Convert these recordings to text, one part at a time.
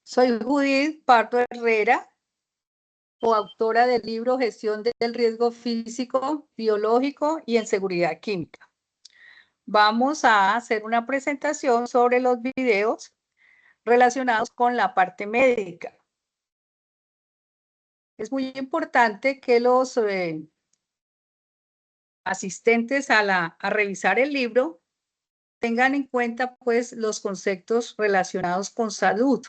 Soy Judith Pardo Herrera, coautora del libro Gestión del Riesgo Físico, Biológico y en Seguridad Química. Vamos a hacer una presentación sobre los videos relacionados con la parte médica. Es muy importante que los asistentes a revisar el libro tengan en cuenta pues los conceptos relacionados con salud.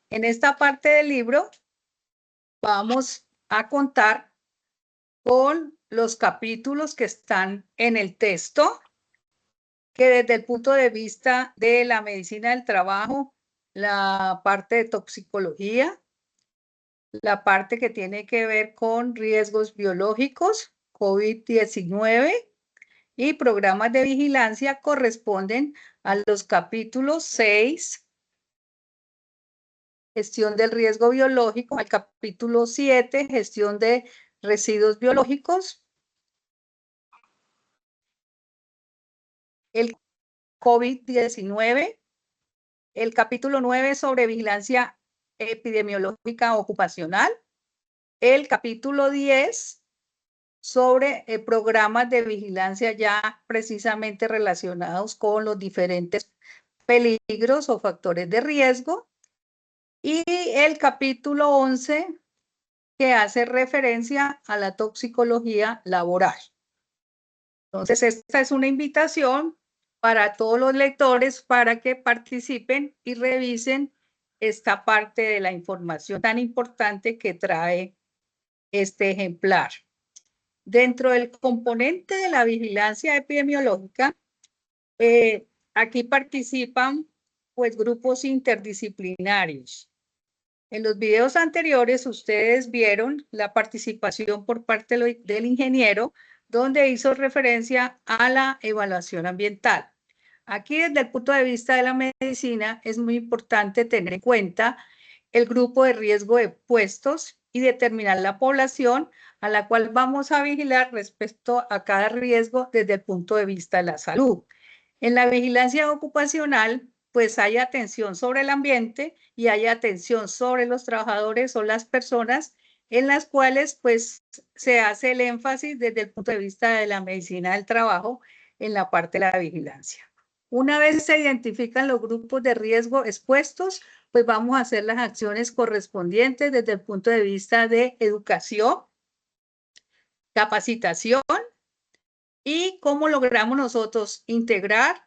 En esta parte del libro vamos a contar con los capítulos que están en el texto, que desde el punto de vista de la medicina del trabajo, la parte de toxicología, la parte que tiene que ver con riesgos biológicos, COVID-19 y programas de vigilancia corresponden a los capítulos 6, gestión del riesgo biológico, al capítulo 7, gestión de residuos biológicos, el COVID-19, el capítulo 9 sobre vigilancia epidemiológica ocupacional, el capítulo 10 sobre programas de vigilancia ya precisamente relacionados con los diferentes peligros o factores de riesgo, y el capítulo 11 que hace referencia a la toxicología laboral. Entonces, esta es una invitación para todos los lectores para que participen y revisen esta parte de la información tan importante que trae este ejemplar. Dentro del componente de la vigilancia epidemiológica, aquí participan pues grupos interdisciplinarios. En los videos anteriores ustedes vieron la participación por parte del ingeniero, donde hizo referencia a la evaluación ambiental. Aquí, desde el punto de vista de la medicina, es muy importante tener en cuenta el grupo de riesgo de puestos y determinar la población a la cual vamos a vigilar respecto a cada riesgo desde el punto de vista de la salud. En la vigilancia ocupacional, pues hay atención sobre el ambiente y hay atención sobre los trabajadores o las personas en las cuales pues se hace el énfasis desde el punto de vista de la medicina del trabajo en la parte de la vigilancia. Una vez se identifican los grupos de riesgo expuestos, pues vamos a hacer las acciones correspondientes desde el punto de vista de educación, capacitación y cómo logramos nosotros integrar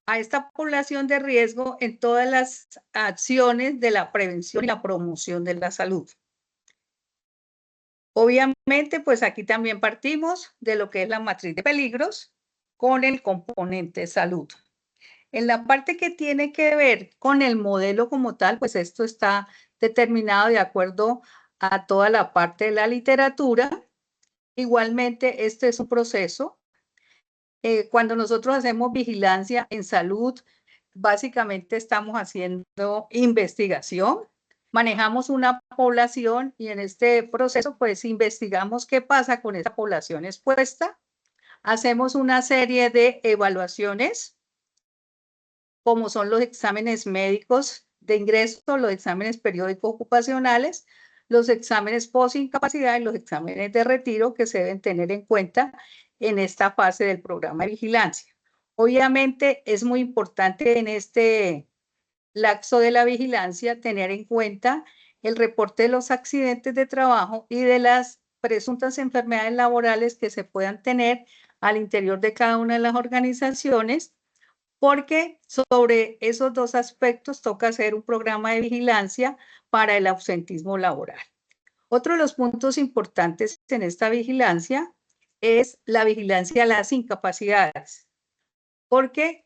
a esta población de riesgo en todas las acciones de la prevención y la promoción de la salud. Obviamente, pues aquí también partimos de lo que es la matriz de peligros con el componente salud. En la parte que tiene que ver con el modelo como tal, pues esto está determinado de acuerdo a toda la parte de la literatura. Igualmente, este es un proceso. Cuando nosotros hacemos vigilancia en salud, básicamente estamos haciendo investigación, manejamos una población y en este proceso pues investigamos qué pasa con esa población expuesta, hacemos una serie de evaluaciones, como son los exámenes médicos de ingreso, los exámenes periódicos ocupacionales, los exámenes post-incapacidad y los exámenes de retiro que se deben tener en cuenta en esta fase del programa de vigilancia. Obviamente es muy importante en este lapso de la vigilancia tener en cuenta el reporte de los accidentes de trabajo y de las presuntas enfermedades laborales que se puedan tener al interior de cada una de las organizaciones, porque sobre esos dos aspectos toca hacer un programa de vigilancia para el ausentismo laboral. Otro de los puntos importantes en esta vigilancia es la vigilancia a las incapacidades, porque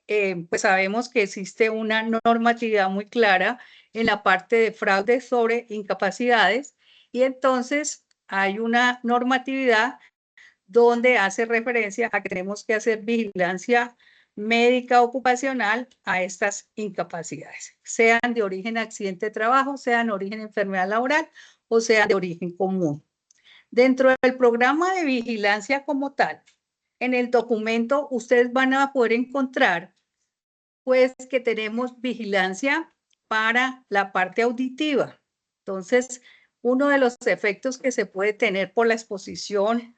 pues sabemos que existe una normatividad muy clara en la parte de fraude sobre incapacidades y entonces hay una normatividad donde hace referencia a que tenemos que hacer vigilancia médica ocupacional a estas incapacidades, sean de origen accidente de trabajo, sean de origen enfermedad laboral o sean de origen común. Dentro del programa de vigilancia como tal, en el documento ustedes van a poder encontrar pues que tenemos vigilancia para la parte auditiva. Entonces, uno de los efectos que se puede tener por la exposición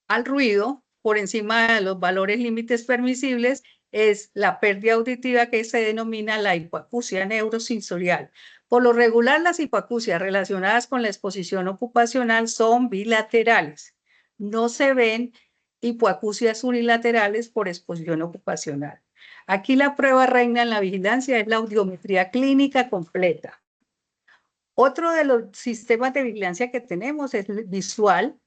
al ruido por encima de los valores límites permisibles es la pérdida auditiva que se denomina la hipoacusia neurosensorial. Por lo regular, las hipoacusias relacionadas con la exposición ocupacional son bilaterales. No se ven hipoacusias unilaterales por exposición ocupacional. Aquí la prueba reina en la vigilancia es la audiometría clínica completa. Otro de los sistemas de vigilancia que tenemos es el visual,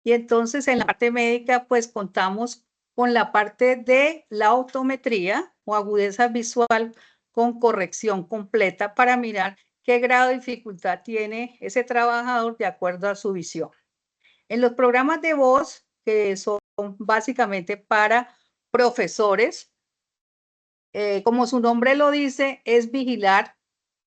y entonces en la parte médica pues contamos con la parte de la optometría o agudeza visual con corrección completa para mirar qué grado de dificultad tiene ese trabajador de acuerdo a su visión. En los programas de voz, que son básicamente para profesores, como su nombre lo dice, es vigilar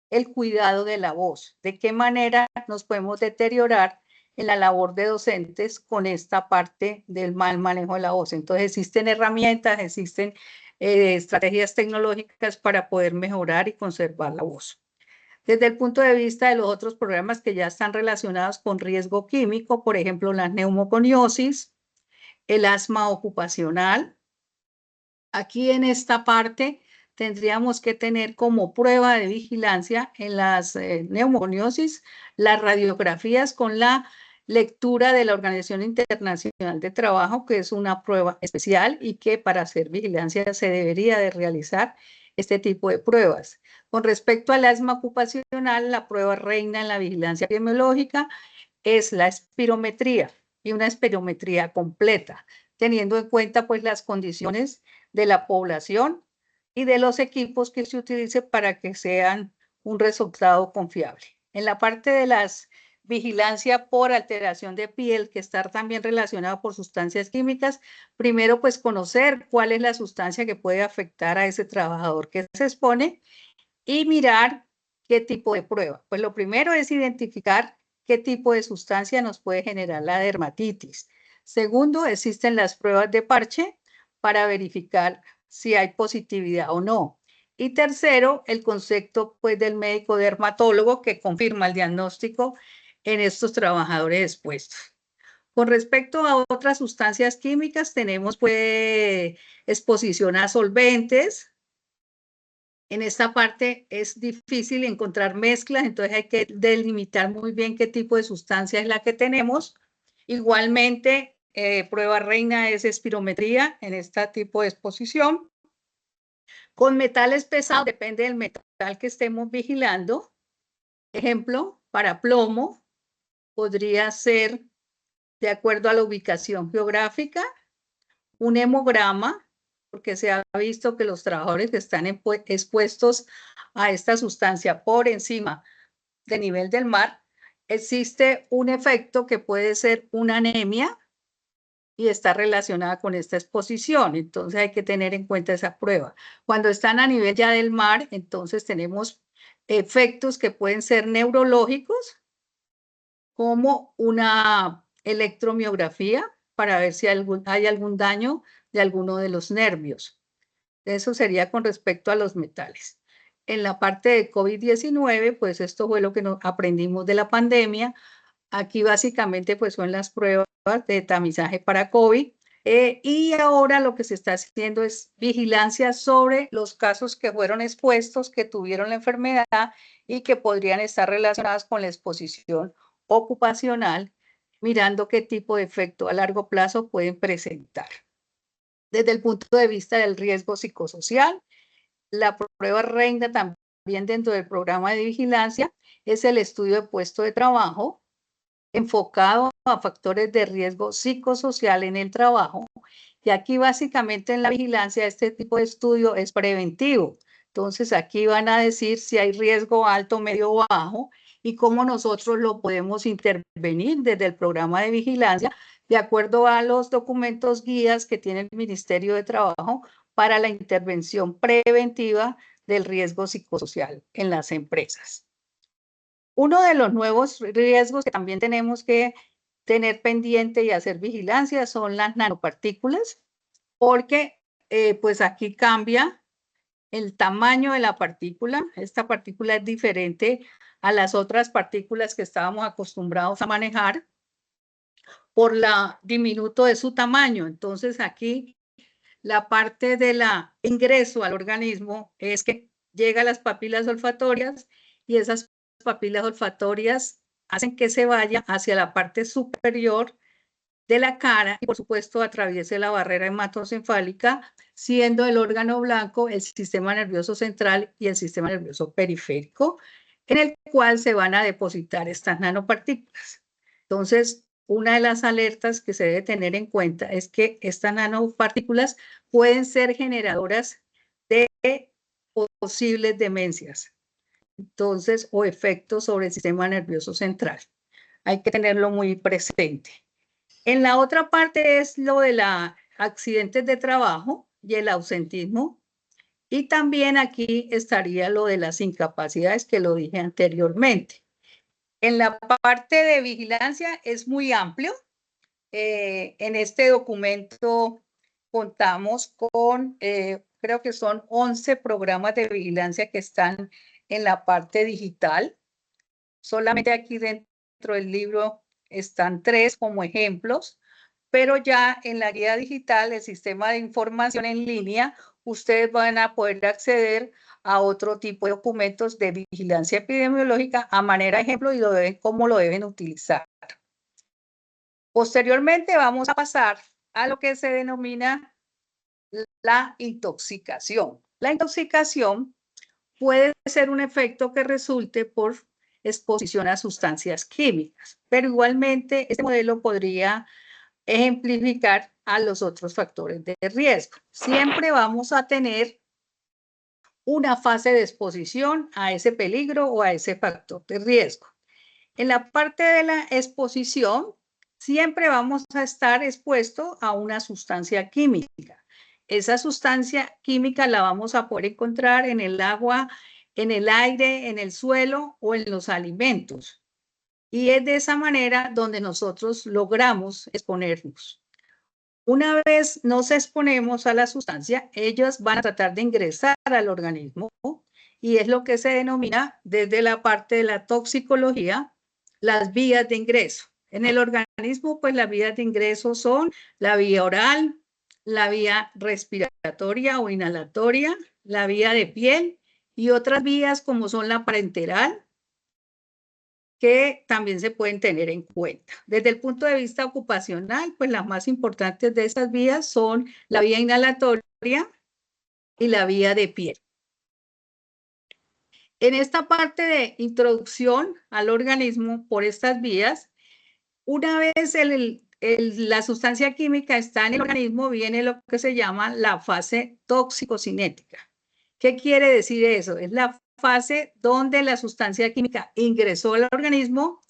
el cuidado de la voz, de qué manera nos podemos deteriorar en la labor de docentes con esta parte del mal manejo de la voz. Entonces existen herramientas, existen estrategias tecnológicas para poder mejorar y conservar la voz. Desde el punto de vista de los otros programas que ya están relacionados con riesgo químico, por ejemplo, la neumoconiosis, el asma ocupacional, aquí en esta parte tendríamos que tener como prueba de vigilancia en las neumoniosis las radiografías con la lectura de la Organización Internacional de Trabajo, que es una prueba especial y que para hacer vigilancia se debería de realizar este tipo de pruebas. Con respecto al asma ocupacional, la prueba reina en la vigilancia epidemiológica es la espirometría y una espirometría completa, teniendo en cuenta pues las condiciones de la población y de los equipos que se utilicen para que sean un resultado confiable. En la parte de las vigilancia por alteración de piel, que está también relacionado por sustancias químicas, primero pues conocer cuál es la sustancia que puede afectar a ese trabajador que se expone y mirar qué tipo de prueba. Pues lo primero es identificar qué tipo de sustancia nos puede generar la dermatitis. Segundo, existen las pruebas de parche para verificar si hay positividad o no. Y tercero, el concepto pues, del médico dermatólogo que confirma el diagnóstico en estos trabajadores expuestos. Con respecto a otras sustancias químicas, tenemos pues, exposición a solventes. En esta parte es difícil encontrar mezclas, entonces hay que delimitar muy bien qué tipo de sustancia es la que tenemos. Igualmente, prueba reina es espirometría en este tipo de exposición. Con metales pesados, depende del metal que estemos vigilando. Ejemplo, para plomo, podría ser, de acuerdo a la ubicación geográfica, un hemograma, porque se ha visto que los trabajadores que están expuestos a esta sustancia por encima del nivel del mar, existe un efecto que puede ser una anemia y está relacionada con esta exposición. Entonces hay que tener en cuenta esa prueba. Cuando están a nivel ya del mar, entonces tenemos efectos que pueden ser neurológicos, como una electromiografía para ver si hay algún daño de alguno de los nervios. Eso sería con respecto a los metales. En la parte de COVID-19, pues esto fue lo que aprendimos de la pandemia. Aquí básicamente pues son las pruebas de tamizaje para COVID. Y ahora lo que se está haciendo es vigilancia sobre los casos que fueron expuestos, que tuvieron la enfermedad y que podrían estar relacionadas con la exposición ocupacional, mirando qué tipo de efecto a largo plazo pueden presentar. Desde el punto de vista del riesgo psicosocial, la prueba reina también dentro del programa de vigilancia es el estudio de puesto de trabajo enfocado a factores de riesgo psicosocial en el trabajo. Y aquí básicamente en la vigilancia este tipo de estudio es preventivo. Entonces aquí van a decir si hay riesgo alto, medio o bajo y cómo nosotros lo podemos intervenir desde el programa de vigilancia de acuerdo a los documentos guías que tiene el Ministerio de Trabajo para la intervención preventiva del riesgo psicosocial en las empresas. Uno de los nuevos riesgos que también tenemos que tener pendiente y hacer vigilancia son las nanopartículas, porque pues aquí cambia el tamaño de la partícula. Esta partícula es diferente a las otras partículas que estábamos acostumbrados a manejar por la diminuto de su tamaño. Entonces aquí la parte de la ingreso al organismo es que llega a las papilas olfatorias y esas papilas olfatorias hacen que se vaya hacia la parte superior de la cara y por supuesto atraviese la barrera hematocefálica, siendo el órgano blanco el sistema nervioso central y el sistema nervioso periférico, en el cual se van a depositar estas nanopartículas. Entonces, una de las alertas que se debe tener en cuenta es que estas nanopartículas pueden ser generadoras de posibles demencias, entonces, o efectos sobre el sistema nervioso central. Hay que tenerlo muy presente. En la otra parte es lo de los accidentes de trabajo y el ausentismo. Y también aquí estaría lo de las incapacidades que lo dije anteriormente. En la parte de vigilancia es muy amplio. En este documento contamos con, creo que son 11 programas de vigilancia que están en la parte digital. Solamente aquí dentro del libro están 3 como ejemplos, pero ya en la guía digital, el sistema de información en línea, ustedes van a poder acceder a otro tipo de documentos de vigilancia epidemiológica a manera de ejemplo y cómo lo deben utilizar. Posteriormente vamos a pasar a lo que se denomina la intoxicación. La intoxicación puede ser un efecto que resulte por exposición a sustancias químicas, pero igualmente este modelo podría ejemplificar a los otros factores de riesgo. Siempre vamos a tener una fase de exposición a ese peligro o a ese factor de riesgo. En la parte de la exposición, siempre vamos a estar expuestos a una sustancia química. Esa sustancia química la vamos a poder encontrar en el agua, en el aire, en el suelo o en los alimentos. Y es de esa manera donde nosotros logramos exponernos. Una vez nos exponemos a la sustancia, ellas van a tratar de ingresar al organismo y es lo que se denomina desde la parte de la toxicología las vías de ingreso. En el organismo, pues las vías de ingreso son la vía oral, la vía respiratoria o inhalatoria, la vía de piel y otras vías como son la parenteral, que también se pueden tener en cuenta. Desde el punto de vista ocupacional, pues las más importantes de estas vías son la vía inhalatoria y la vía de piel. En esta parte de introducción al organismo por estas vías, una vez la sustancia química está en el organismo, viene lo que se llama la fase tóxico-cinética. ¿Qué quiere decir eso? Es la fase donde la sustancia química ingresó al organismo,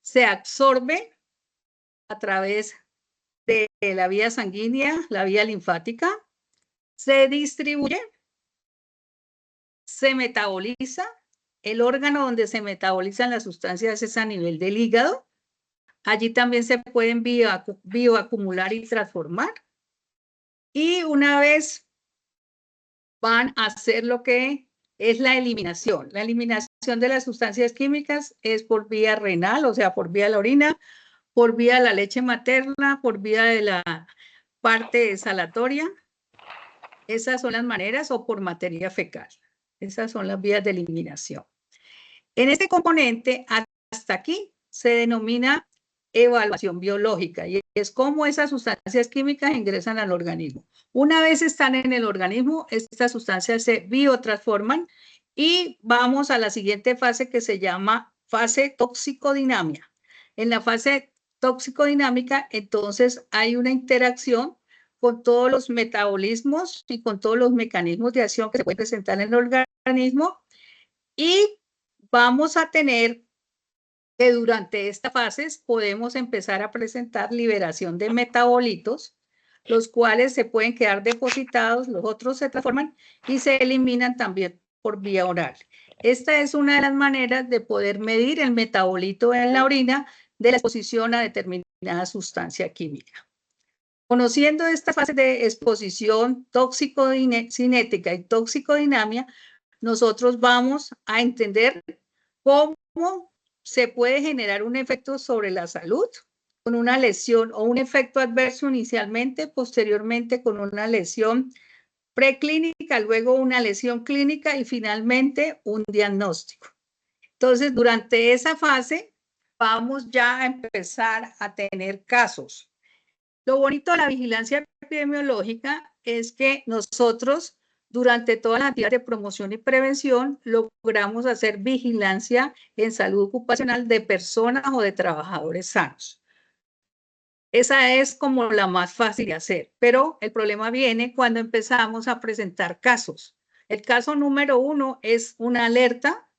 se absorbe a través de la vía sanguínea, la vía linfática, se distribuye, se metaboliza. El órgano donde se metabolizan las sustancias es a nivel del hígado. Allí también se pueden bioacumular y transformar. Y una vez van a hacer lo que es la eliminación. La eliminación de las sustancias químicas es por vía renal, o sea, por vía de la orina, por vía de la leche materna, por vía de la parte exhalatoria. Esas son las maneras, o por materia fecal. Esas son las vías de eliminación. En este componente, hasta aquí, se denomina evaluación biológica y es cómo esas sustancias químicas ingresan al organismo. Una vez están en el organismo, estas sustancias se biotransforman y vamos a la siguiente fase que se llama fase toxicodinamia. En la fase toxicodinámica, entonces, hay una interacción con todos los metabolismos y con todos los mecanismos de acción que se pueden presentar en el organismo y vamos a tener que durante esta fase podemos empezar a presentar liberación de metabolitos, los cuales se pueden quedar depositados, los otros se transforman y se eliminan también por vía oral. Esta es una de las maneras de poder medir el metabolito en la orina de la exposición a determinada sustancia química. Conociendo estas fases de exposición tóxico-cinética y toxicodinamia, nosotros vamos a entender cómo se puede generar un efecto sobre la salud con una lesión o un efecto adverso inicialmente, posteriormente con una lesión preclínica, luego una lesión clínica y finalmente un diagnóstico. Entonces, durante esa fase vamos ya a empezar a tener casos. Lo bonito de la vigilancia epidemiológica es que nosotros, durante todas las actividades de promoción y prevención, logramos hacer vigilancia en salud ocupacional de personas o de trabajadores sanos. Esa es como la más fácil de hacer, pero el problema viene cuando empezamos a presentar casos. El caso número 1 es una alerta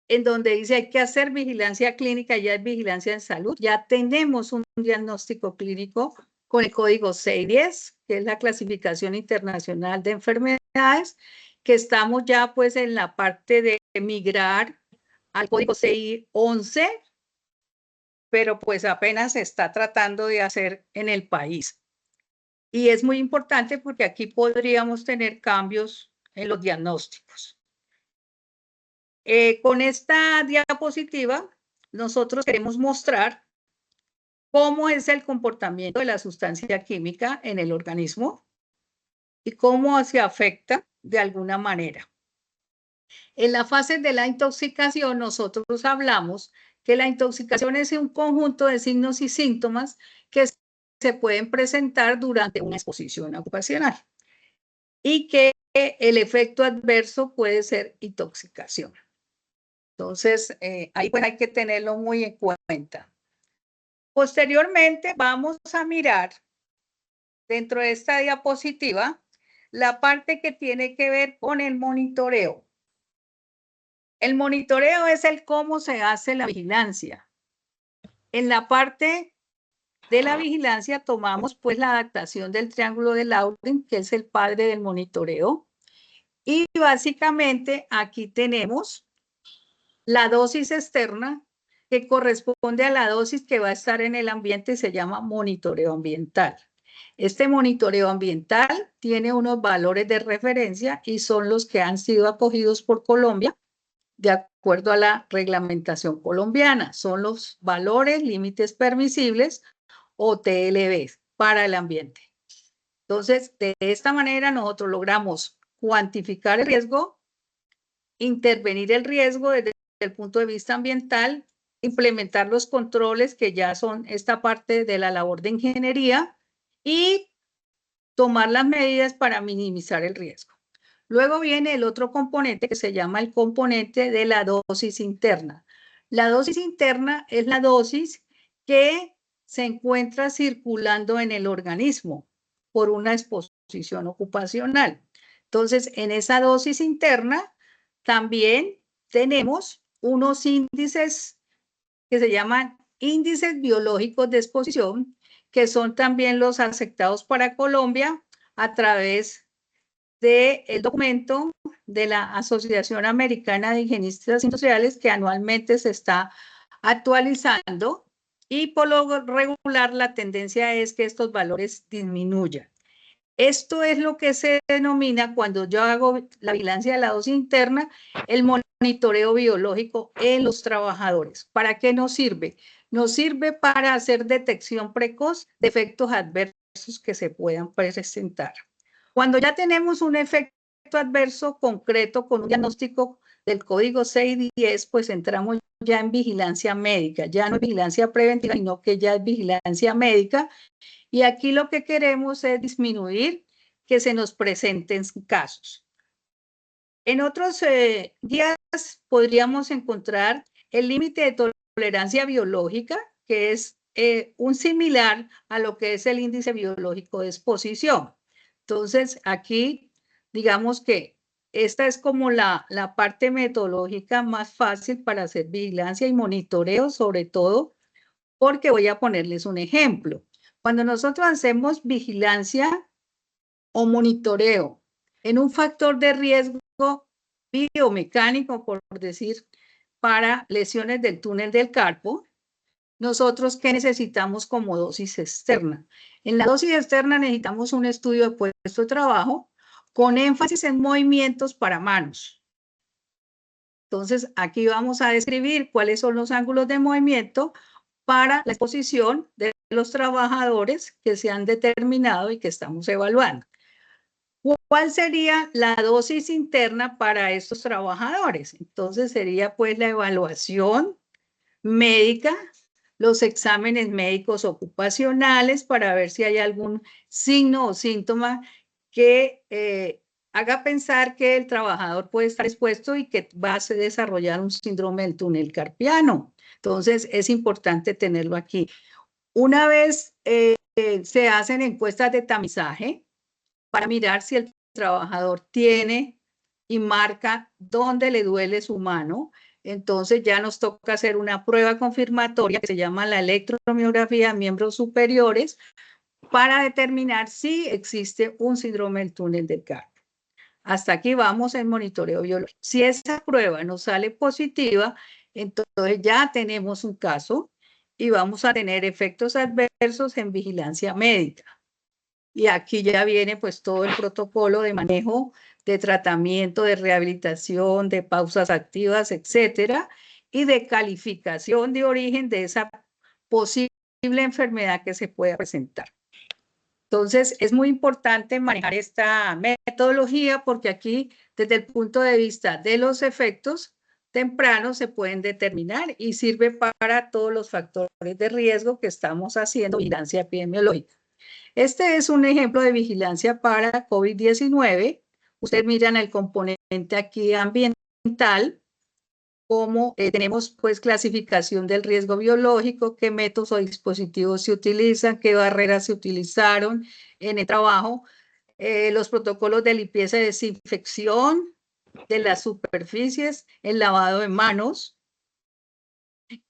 en donde dice hay que hacer vigilancia clínica, ya es vigilancia en salud, ya tenemos un diagnóstico clínico con el código 610, que es la clasificación internacional de enfermedades, que estamos ya pues en la parte de migrar al código 611, pero pues apenas se está tratando de hacer en el país. Y es muy importante porque aquí podríamos tener cambios en los diagnósticos. Con esta diapositiva, nosotros queremos mostrar cómo es el comportamiento de la sustancia química en el organismo y cómo se afecta de alguna manera. En la fase de la intoxicación, nosotros hablamos que la intoxicación es un conjunto de signos y síntomas que se pueden presentar durante una exposición ocupacional y que el efecto adverso puede ser intoxicación. Entonces, ahí pues hay que tenerlo muy en cuenta. Posteriormente, vamos a mirar dentro de esta diapositiva la parte que tiene que ver con el monitoreo. El monitoreo es el cómo se hace la vigilancia. En la parte de la vigilancia tomamos pues la adaptación del triángulo de Lauren, que es el padre del monitoreo. Y básicamente aquí tenemos la dosis externa que corresponde a la dosis que va a estar en el ambiente, se llama monitoreo ambiental. Este monitoreo ambiental tiene unos valores de referencia y son los que han sido acogidos por Colombia de acuerdo a la reglamentación colombiana. Son los valores límites permisibles o TLB para el ambiente. Entonces, de esta manera nosotros logramos cuantificar el riesgo, intervenir el riesgo desde el punto de vista ambiental, implementar los controles que ya son esta parte de la labor de ingeniería y tomar las medidas para minimizar el riesgo. Luego viene el otro componente que se llama el componente de la dosis interna. La dosis interna es la dosis que se encuentra circulando en el organismo por una exposición ocupacional. Entonces, en esa dosis interna también tenemos unos índices que se llaman índices biológicos de exposición, que son también los aceptados para Colombia a través del documento de la Asociación Americana de Higienistas Industriales, que anualmente se está actualizando, y por lo regular la tendencia es que estos valores disminuyan. Esto es lo que se denomina, cuando yo hago la vigilancia de la dosis interna, el monitoreo biológico en los trabajadores. ¿Para qué nos sirve? Nos sirve para hacer detección precoz de efectos adversos que se puedan presentar. Cuando ya tenemos un efecto adverso concreto con un diagnóstico del código 610, pues entramos ya en vigilancia médica, ya no es vigilancia preventiva, sino que ya es vigilancia médica. Y aquí lo que queremos es disminuir que se nos presenten casos. En otros días podríamos encontrar el límite de tolerancia biológica, que es un similar a lo que es el índice biológico de exposición. Entonces, aquí, digamos que esta es como la parte metodológica más fácil para hacer vigilancia y monitoreo, sobre todo, porque voy a ponerles un ejemplo. Cuando nosotros hacemos vigilancia o monitoreo en un factor de riesgo biomecánico, por decir, para lesiones del túnel del carpo, nosotros, ¿qué necesitamos como dosis externa? En la dosis externa necesitamos un estudio de puesto de trabajo con énfasis en movimientos para manos. Entonces, aquí vamos a describir cuáles son los ángulos de movimiento para la exposición de los trabajadores que se han determinado y que estamos evaluando. ¿Cuál sería la dosis interna para estos trabajadores? Entonces, sería pues la evaluación médica, los exámenes médicos ocupacionales para ver si hay algún signo o síntoma que haga pensar que el trabajador puede estar expuesto y que va a desarrollar un síndrome del túnel carpiano. Entonces, es importante tenerlo aquí. Una vez se hacen encuestas de tamizaje para mirar si el trabajador tiene y marca dónde le duele su mano. Entonces ya nos toca hacer una prueba confirmatoria que se llama la electromiografía de miembros superiores para determinar si existe un síndrome del túnel del carpio. Hasta aquí vamos en monitoreo biológico. Si esa prueba nos sale positiva, entonces ya tenemos un caso y vamos a tener efectos adversos en vigilancia médica. Y aquí ya viene pues todo el protocolo de manejo, de tratamiento, de rehabilitación, de pausas activas, etcétera, y de calificación de origen de esa posible enfermedad que se pueda presentar. Entonces, es muy importante manejar esta metodología porque aquí, desde el punto de vista de los efectos tempranos, se pueden determinar y sirve para todos los factores de riesgo que estamos haciendo vigilancia epidemiológica. Este es un ejemplo de vigilancia para COVID-19. Ustedes miran el componente aquí ambiental, como tenemos pues clasificación del riesgo biológico, qué métodos o dispositivos se utilizan, qué barreras se utilizaron en el trabajo, los protocolos de limpieza y desinfección de las superficies, el lavado de manos,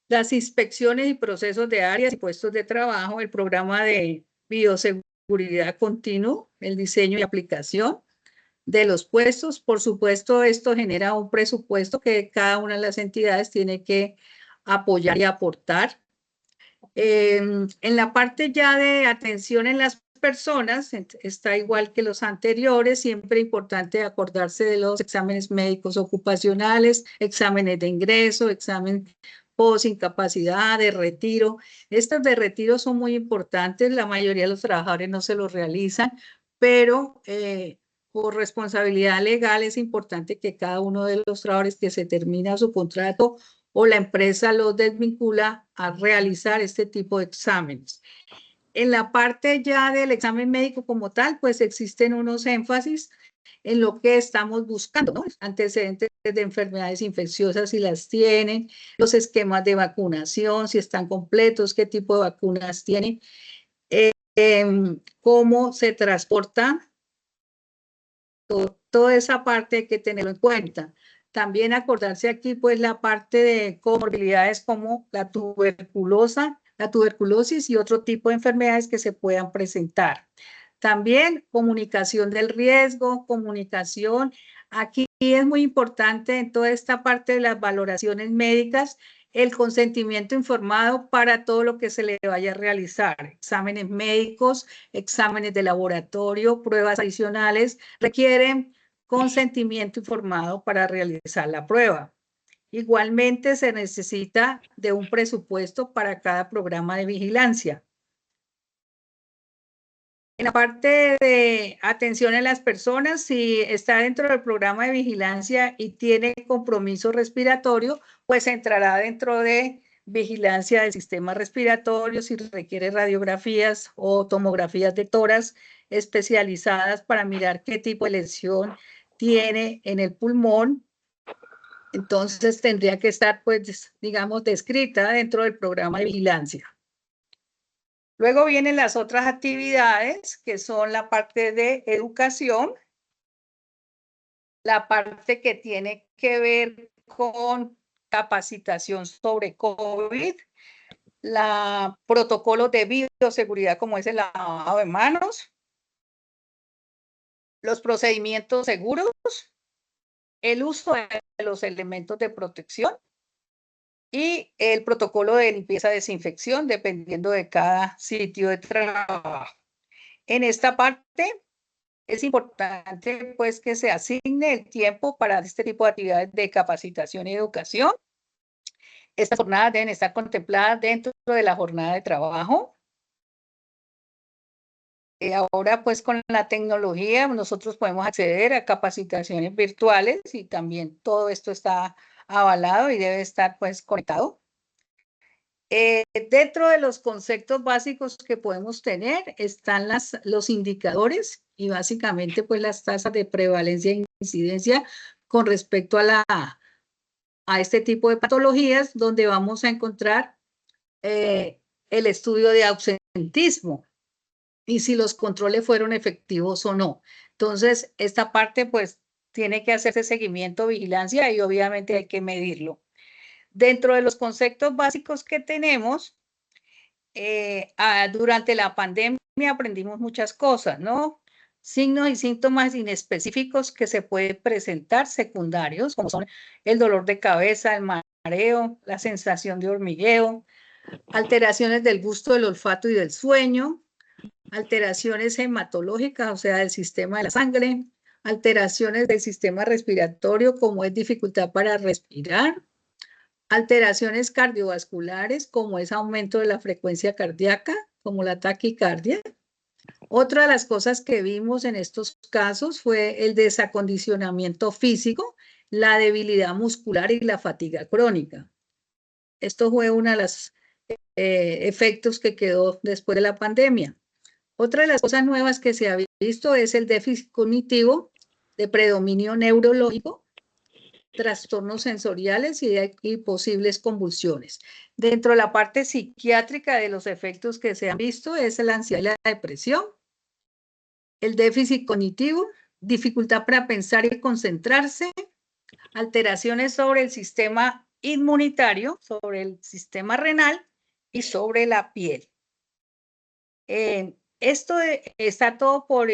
las inspecciones y procesos de áreas y puestos de trabajo, el programa de bioseguridad continuo, el diseño y aplicación de los puestos. Por supuesto, esto genera un presupuesto que cada una de las entidades tiene que apoyar y aportar. En la parte ya de atención en las personas, está igual que los anteriores, siempre importante acordarse de los exámenes médicos ocupacionales, exámenes de ingreso, examen post-incapacidad, de retiro. Estos de retiro son muy importantes, la mayoría de los trabajadores no se los realizan, pero por responsabilidad legal es importante que cada uno de los trabajadores que se termina su contrato o la empresa los desvincula a realizar este tipo de exámenes. En la parte ya del examen médico como tal, pues existen unos énfasis en lo que estamos buscando, ¿no? Antecedentes de enfermedades infecciosas si las tienen, los esquemas de vacunación, si están completos, qué tipo de vacunas tienen, cómo se transporta. Toda esa parte hay que tenerlo en cuenta. También acordarse aquí, pues, la parte de comorbilidades como la tuberculosis y otro tipo de enfermedades que se puedan presentar. También comunicación del riesgo, comunicación. Aquí es muy importante en toda esta parte de las valoraciones médicas el consentimiento informado para todo lo que se le vaya a realizar. Exámenes médicos, exámenes de laboratorio, pruebas adicionales, requieren consentimiento informado para realizar la prueba. Igualmente se necesita de un presupuesto para cada programa de vigilancia. En la parte de atención a las personas, si está dentro del programa de vigilancia y tiene compromiso respiratorio, pues entrará dentro de vigilancia del sistema respiratorio si requiere radiografías o tomografías de tórax especializadas para mirar qué tipo de lesión tiene en el pulmón. Entonces tendría que estar, pues, digamos, descrita dentro del programa de vigilancia. Luego vienen las otras actividades, que son la parte de educación, la parte que tiene que ver con capacitación sobre COVID, la protocolo de bioseguridad como es el lavado de manos, los procedimientos seguros, el uso de los elementos de protección y el protocolo de limpieza y desinfección dependiendo de cada sitio de trabajo. En esta parte es importante pues que se asigne el tiempo para este tipo de actividades de capacitación y educación. Estas jornadas deben estar contempladas dentro de la jornada de trabajo. Ahora pues con la tecnología nosotros podemos acceder a capacitaciones virtuales y también todo esto está avalado y debe estar pues conectado. Dentro de los conceptos básicos que podemos tener están los indicadores y básicamente pues las tasas de prevalencia e incidencia con respecto a este tipo de patologías, donde vamos a encontrar el estudio de ausentismo y si los controles fueron efectivos o no. Entonces, esta parte pues tiene que hacerse seguimiento, vigilancia y obviamente hay que medirlo. Dentro de los conceptos básicos que tenemos, durante la pandemia aprendimos muchas cosas, ¿no? Signos y síntomas inespecíficos que se pueden presentar secundarios, como son el dolor de cabeza, el mareo, la sensación de hormigueo, alteraciones del gusto, del olfato y del sueño, alteraciones hematológicas, o sea, del sistema de la sangre, alteraciones del sistema respiratorio, como es dificultad para respirar, alteraciones cardiovasculares, como es aumento de la frecuencia cardíaca, como la taquicardia. Otra de las cosas que vimos en estos casos fue el desacondicionamiento físico, la debilidad muscular y la fatiga crónica. Esto fue uno de los efectos que quedó después de la pandemia. Otra de las cosas nuevas que se ha visto es el déficit cognitivo de predominio neurológico, trastornos sensoriales y posibles convulsiones. Dentro de la parte psiquiátrica de los efectos que se han visto es la ansiedad y la depresión, el déficit cognitivo, dificultad para pensar y concentrarse, alteraciones sobre el sistema inmunitario, sobre el sistema renal y sobre la piel. Esto está todo por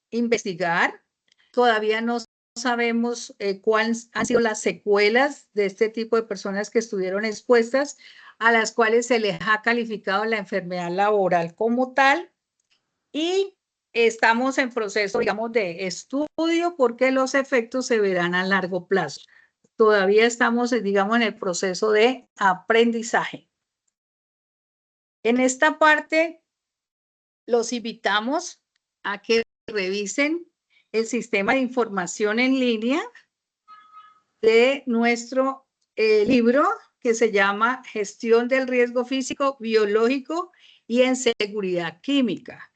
investigar. Todavía no sabemos cuáles han sido las secuelas de este tipo de personas que estuvieron expuestas, a las cuales se les ha calificado la enfermedad laboral como tal, y estamos en proceso, digamos, de estudio porque los efectos se verán a largo plazo. Todavía estamos, digamos, en el proceso de aprendizaje. En esta parte los invitamos a que revisen el sistema de información en línea de nuestro libro que se llama Gestión del Riesgo Físico, Biológico y en Seguridad Química.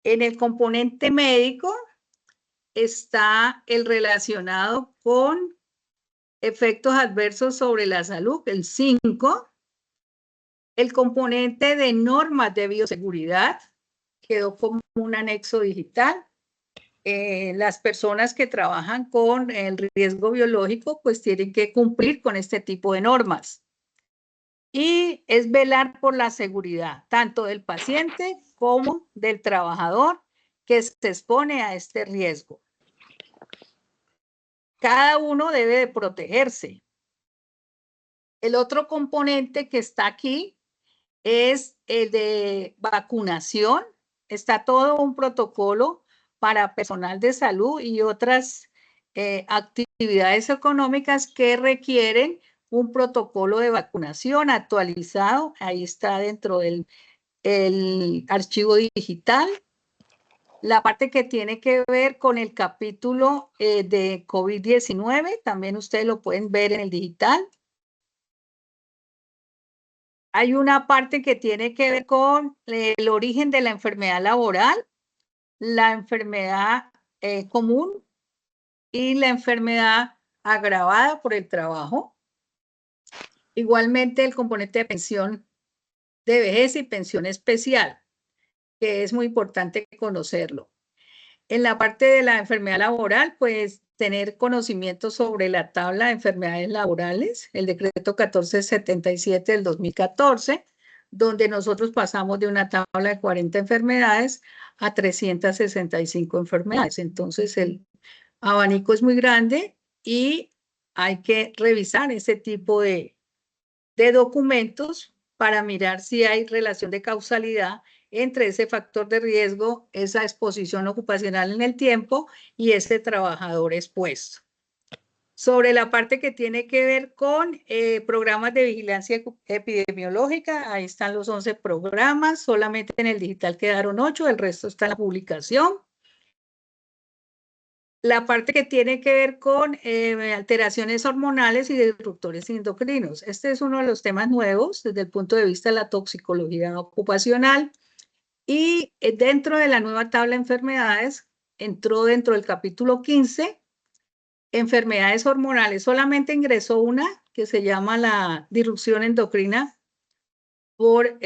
En el componente médico está el relacionado con efectos adversos sobre la salud, el 5. El componente de normas de bioseguridad quedó como un anexo digital. Las personas que trabajan con el riesgo biológico pues tienen que cumplir con este tipo de normas. Y es velar por la seguridad tanto del paciente como del trabajador que se expone a este riesgo. Cada uno debe de protegerse. El otro componente que está aquí es el de vacunación. Está todo un protocolo para personal de salud y otras actividades económicas que requieren un protocolo de vacunación actualizado. Ahí está dentro del archivo digital. La parte que tiene que ver con el capítulo de COVID-19, también ustedes lo pueden ver en el digital. Hay una parte que tiene que ver con el origen de la enfermedad laboral, la enfermedad común y la enfermedad agravada por el trabajo. Igualmente el componente de pensión de vejez y pensión especial, que es muy importante conocerlo. En la parte de la enfermedad laboral, pues tener conocimiento sobre la tabla de enfermedades laborales, el decreto 1477 del 2014, donde nosotros pasamos de una tabla de 40 enfermedades a 365 enfermedades. Entonces el abanico es muy grande y hay que revisar ese tipo de documentos para mirar si hay relación de causalidad entre ese factor de riesgo, esa exposición ocupacional en el tiempo y ese trabajador expuesto. Sobre la parte que tiene que ver con programas de vigilancia epidemiológica, ahí están los 11 programas, solamente en el digital quedaron 8, el resto está en la publicación. La parte que tiene que ver con alteraciones hormonales y disruptores endocrinos. Este es uno de los temas nuevos desde el punto de vista de la toxicología ocupacional. Y dentro de la nueva tabla de enfermedades, entró dentro del capítulo 15, enfermedades hormonales. Solamente ingresó una que se llama la disrupción endocrina por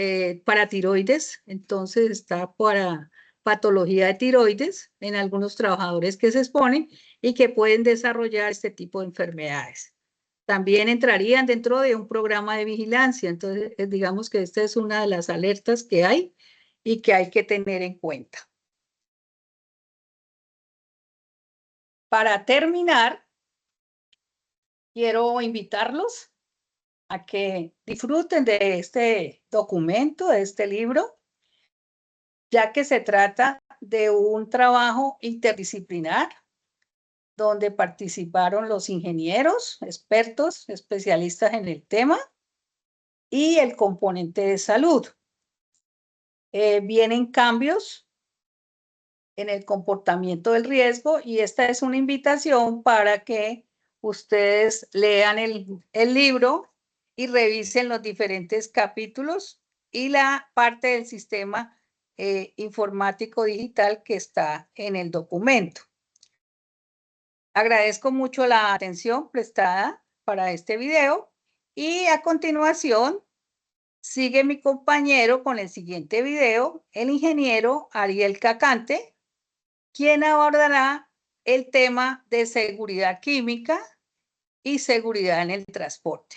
paratiroides. Entonces está para patología de tiroides en algunos trabajadores que se exponen y que pueden desarrollar este tipo de enfermedades. También entrarían dentro de un programa de vigilancia. Entonces, digamos que esta es una de las alertas que hay y que hay que tener en cuenta. Para terminar, quiero invitarlos a que disfruten de este documento, de este libro, ya que se trata de un trabajo interdisciplinar donde participaron los ingenieros, expertos, especialistas en el tema y el componente de salud. Vienen cambios en el comportamiento del riesgo y esta es una invitación para que ustedes lean el libro y revisen los diferentes capítulos y la parte del sistema informático digital que está en el documento. Agradezco mucho la atención prestada para este video y a continuación sigue mi compañero con el siguiente video, el ingeniero Ariel Cacante, quien abordará el tema de seguridad química y seguridad en el transporte.